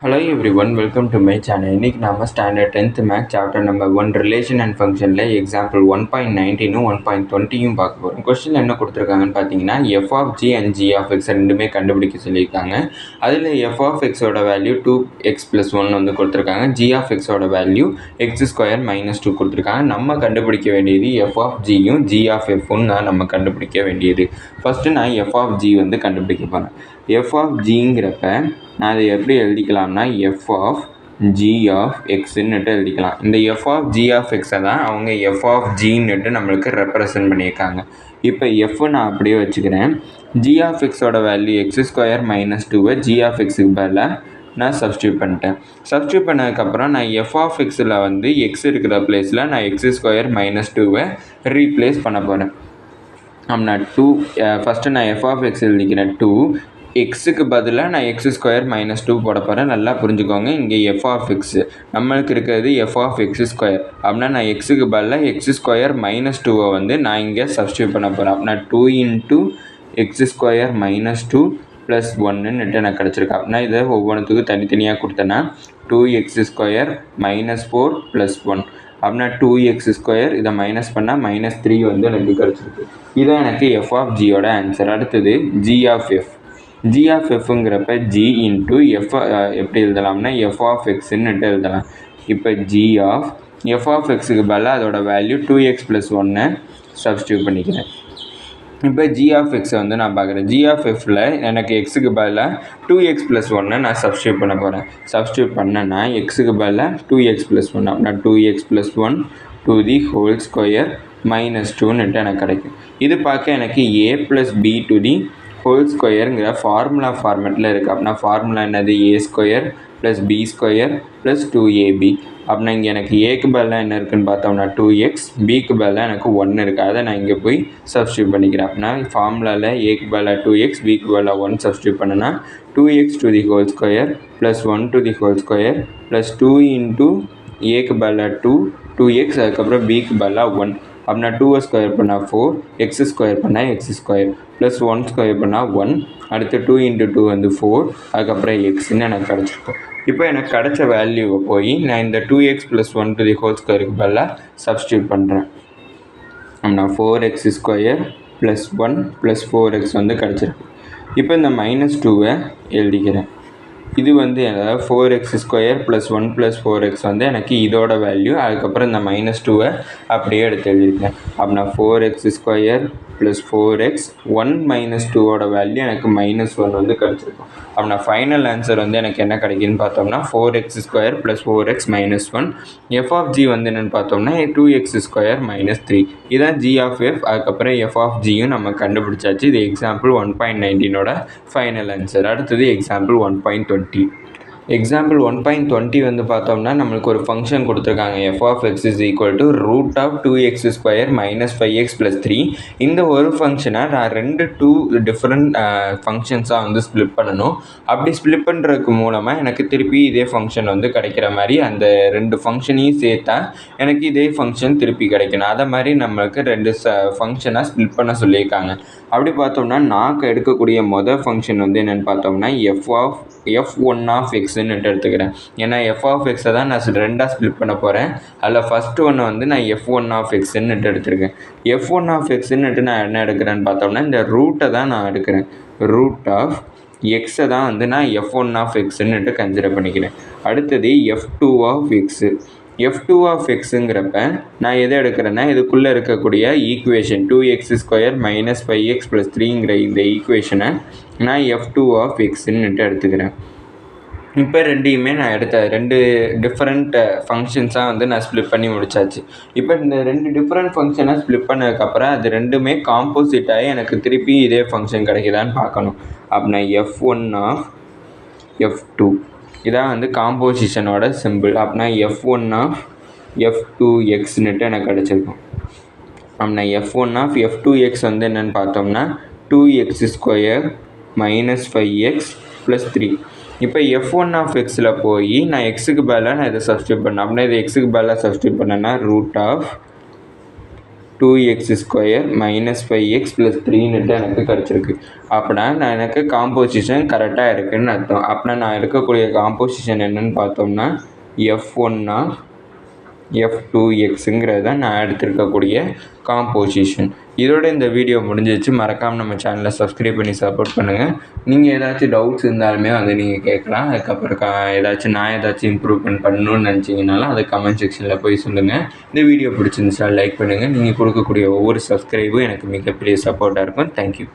Hello everyone, welcome to my channel. இன்னைக்கு நாம standard 10th maths chapter number 1 relation and ஃபங்க்ஷனில் example 1.19 1.20 பார்க்க போகிறோம். கொஸ்டின் என்ன கொடுத்துருக்காங்கன்னு பார்த்தீங்கன்னா f of g and g of x ரெண்டுமே கண்டுபிடிக்க சொல்லியிருக்காங்க. அதில் f of xோட வேல்யூ 2x plus 1 வந்து கொடுத்துருக்காங்க. g of xோட வேல்யூ x ஸ்கொயர் மைனஸ் 2 கொடுத்துருக்காங்க. நம்ம கண்டுபிடிக்க வேண்டியது f of gயும் g of fவும் தான் நம்ம கண்டுபிடிக்க வேண்டியது. ஃபஸ்ட்டு நான் f of g வந்து கண்டுபிடிக்க போகிறேன். f of gங்கிறப்ப நான் அதை எப்படி எழுதிக்கலாம்னா f of g of xன்னுட்டு எழுதிக்கலாம். இந்த f of g of xை தான் அவங்க f of gன்னுட்டு நம்மளுக்கு ரெப்ரசன்ட் பண்ணியிருக்காங்க. இப்போ f நான் அப்படியே வச்சுக்கிறேன். g of xோட வேல்யூ x ஸ்கொயர் மைனஸ் 2வை g of xக்கு பதிலாக நான் சப்ஸ்டியூட் பண்ணிட்டேன். சப்ஸ்டியூட் பண்ணதுக்கப்புறம் நான் f of xயில் வந்து x இருக்கிற பிளேஸில் நான் x ஸ்கொயர் மைனஸ் 2வை ரீப்ளேஸ் பண்ண போகிறேன். அப்படின்னா 2 ஃபஸ்ட்டு நான் f of x எழுதிக்கிறேன் 2 எக்ஸுக்கு பதிலாக நான் எக்ஸ் ஸ்கொயர் மைனஸ் 2 போட போகிறேன். நல்லா புரிஞ்சுக்கோங்க. இங்கே எஃப் ஆஃப் எக்ஸ் நம்மளுக்கு இருக்கிறது எஃப் ஆஃப் எக்ஸ் ஸ்கொயர். அப்படின்னா நான் எக்ஸுக்கு பதிலாக எக்ஸ் ஸ்கொயர் மைனஸ் 2வை வந்து நான் இங்கே சப்ஸ்டியூட் பண்ண போகிறேன். அப்படின்னா 2 into x square minus 2 plus 1ன்னுட்டு எனக்கு கிடச்சிருக்கு. அப்படின்னா இதை ஒவ்வொன்றுத்துக்கும் தனித்தனியாக கொடுத்தேன்னா 2x ஸ்கொயர் மைனஸ் 4 ப்ளஸ் 1 அப்படின்னா 2x ஸ்கொயர் இதை மைனஸ் பண்ணால் மைனஸ் 3 வந்து எனக்கு கிடச்சிருக்கு. இதான் எனக்கு எஃப் ஆஃப் ஜியோட ஆன்சர். அடுத்தது G of F. g of fங்கிறப்ப g இன்ட்டு எஃப் எப்படி எழுதலாம்னா f of xன்னுட்டு எழுதலாம். இப்போ g of f of xக்கு பதிலாக அதோட வேல்யூ 2x plus 1 சப்ஸ்டியூட் பண்ணிக்கிறேன். இப்போ g of x வந்து நான் பார்க்குறேன். g of fல எனக்கு எக்ஸுக்கு பதிலாக 2x plus 1 நான் சப்ஸ்டியூட் பண்ண போகிறேன். சப்ஸ்டியூட் பண்ணேன்னா எக்ஸுக்கு பதிலாக 2x plus 1 அப்படின்னா 2x plus 1 to the whole square minus 2ன்னுட்டு எனக்கு கிடைக்கும். இது பார்க்க எனக்கு a plus b to the whole ஸ்கொயருங்கிற ஃபார்முலா ஃபார்மேட்டில் இருக்குது. அப்படின்னா ஃபார்முலா என்னது a square plus b square plus 2ab. அப்படின்னா இங்கே எனக்கு ஏக்கு பதிலாக என்ன இருக்குதுன்னு பார்த்தோம்னா 2x, பிக்கு பதிலாக எனக்கு 1 இருக்குது. அதை நான் இங்கே போய் சப்ஸ்டியூட் பண்ணிக்கிறேன். அப்படின்னா ஃபார்முலாவில் ஏக்கு பதிலாக 2x, பிக்கு பதிலாக 1 சப்ஸ்டியூட் பண்ணுன்னா 2x to the whole square plus 1 to the whole square plus 2 into ஏக்கு பதிலாக 2, 2x அதுக்கப்புறம் பிக்கு பதிலாக 1 அப்படின்னா 2 ஸ்கொயர் பண்ணால் 4, எக்ஸ் ஸ்கொயர் பண்ணால் எக்ஸ் ஸ்கொயர் ப்ளஸ் 1 ஸ்கொயர் பண்ணால் 1, அடுத்து 2 இன்ட்டு 2 வந்து 4, அதுக்கப்புறம் எக்ஸ்ன்னு எனக்கு கிடச்சிருக்கும். இப்போ எனக்கு கிடச்ச வேல்யூவை போய் நான் இந்த 2x plus 1 to the whole ஸ்கொயருக்கு பதிலாக சப்ஸ்டியூட் பண்ணுறேன். அப்படின்னா 4x square plus 1 plus 4x வந்து கிடச்சிருக்கு. இப்போ இந்த மைனஸ் 2வை எழுதிக்கிறேன். இது வந்து அதாவது 4x square plus 1 plus 4x வந்து எனக்கு இதோட வேல்யூ. அதுக்கப்புறம் இந்த மைனஸ் 2வை அப்படியே எடுத்து எழுதியிருக்கேன். அப்படின்னா 4x square plus 4x 1 minus 2வோட வேல்யூ எனக்கு மைனஸ் 1 வந்து கிடச்சிருக்கும். அப்படின்னா ஃபைனல் ஆன்சர் வந்து எனக்கு என்ன கிடைக்குன்னு பார்த்தோம்னா 4x square plus 4x minus 1. F of G வந்து என்னென்னு பார்த்தோம்னா 2x ஸ்கொயர் மைனஸ் 3. இதான் ஜி ஆஃப் எஃப். அதுக்கப்புறம் எஃப் ஆஃப் ஜியும் நம்ம கண்டுபிடிச்சாச்சு. இது எக்ஸாம்பிள் 1.19ஓட ஃபைனல் ஆன்சர். அடுத்தது எக்ஸாம்பிள் 1.20. எக்ஸாம்பிள் 1.20 வந்து பார்த்தோம்னா நம்மளுக்கு ஒரு ஃபங்க்ஷன் கொடுத்துருக்காங்க. F of x is equal to root of 2x square minus 5x plus 3. இந்த ஒரு ஃபங்க்ஷனை நான் 2 டிஃப்ரெண்ட் ஃபங்க்ஷன்ஸாக வந்து ஸ்ப்ளிட் பண்ணணும். அப்படி ஸ்ப்ளிட் பண்ணுறதுக்கு மூலமாக எனக்கு திருப்பி இதே ஃபங்க்ஷன் வந்து கிடைக்கிற மாதிரி அந்த 2 ஃபங்க்ஷனையும் சேர்த்தா எனக்கு இதே ஃபங்க்ஷன் திருப்பி கிடைக்கணும். அதை மாதிரி நம்மளுக்கு 2 ஃபங்க்ஷனாக ஸ்ப்ளிட் பண்ண சொல்லியிருக்காங்க. அப்படி பார்த்தோம்னா நான் எடுக்கக்கூடிய மொதல் ஃபங்க்ஷன் வந்து என்னென்னு பார்த்தோம்னா f1 of xன்னு எடுத்துக்கிறேன். ஏன்னா f of xை தான் நான் 2ஆக ஸ்ப்ளிட் பண்ண போகிறேன். அதில் ஃபஸ்ட்டு ஒன்று வந்து நான் f1 of xன்னு எடுத்துருக்கேன். f1 of xன்னு நான் என்ன எடுக்கிறேன்னு பார்த்தோம்னா இந்த ரூட்டை தான் நான் எடுக்கிறேன். ரூட் ஆஃப் எக்ஸை தான் வந்து நான் f1 of xன்னு கன்சிடர் பண்ணிக்கிறேன். அடுத்தது f2 of x. f2 of xங்கிறப்ப நான் எதை எடுக்கிறேன்னா இதுக்குள்ளே இருக்கக்கூடிய equation 2x square minus 5x plus 3ங்கிற இந்த ஈக்குவேஷனை நான் f2 of xன்னு எடுத்துக்கிறேன். இப்போ ரெண்டையுமே நான் எடுத்த 2 டிஃப்ரெண்ட் ஃபங்க்ஷன்ஸாக வந்து நான் ஸ்ப்ளிட் பண்ணி முடிச்சாச்சு. இப்போ இந்த 2 டிஃப்ரெண்ட் ஃபங்க்ஷனாக ஸ்ப்ளிட் பண்ணதுக்கப்புறம் அது ரெண்டுமே காம்போசிட் ஆகி எனக்கு திருப்பி இதே ஃபங்க்ஷன் கிடைக்குதான்னு பார்க்கணும். அப்படின்னா f1 of f2 இதான் வந்து காம்போசிஷனோட சிம்பிள். அப்படின்னா f1 of f2xன்னுட்டு எனக்கு கிடச்சிருக்கும். அப்படின்னா f1 of f2x வந்து என்னென்னு பார்த்தோம்னா 2x square minus 5x plus 3. இப்போ f1 of xயில் போய் நான் எக்ஸுக்கு பதிலாக நான் இதை சப்ஸ்டியூட் பண்ணேன். அப்படின்னா இது எக்ஸுக்கு பதிலாக சப்ஸ்டியூட் பண்ணேன்னா ரூட் ஆஃப் 2x² - 5x + 3ன்னுட்டு எனக்கு கிடச்சிருக்கு. அப்படின்னா நான் எனக்கு காம்போசிஷன் கரெக்டாக இருக்குதுன்னு அர்த்தம். அப்படின்னா நான் எடுக்கக்கூடிய காம்போசிஷன் என்னென்னு பார்த்தோம்னா f1 f2xங்கிறது தான் நான் எடுத்திருக்கக்கூடிய காம்போசிஷன். இதோட இந்த வீடியோ முடிஞ்சிச்சு. மறக்காமல் நம்ம சேனலை சப்ஸ்கிரைப் பண்ணி சப்போர்ட் பண்ணுங்கள். நீங்கள் ஏதாச்சும் டவுட்ஸ் இருந்தாலுமே வந்து நீங்கள் கேட்கலாம். அதுக்கப்புறம் ஏதாச்சும் நான் ஏதாச்சும் இம்ப்ரூவ்மெண்ட் பண்ணணும்னு நினச்சிங்கனாலும் அதை கமெண்ட் செக்ஷனில் போய் சொல்லுங்கள். இந்த வீடியோ பிடிச்சிருந்துச்சா லைக் பண்ணுங்கள். நீங்கள் கொடுக்கக்கூடிய ஒவ்வொரு சப்ஸ்கிரைபும் எனக்கு மிகப்பெரிய சப்போர்ட்டாக இருக்கும். தேங்க்யூ.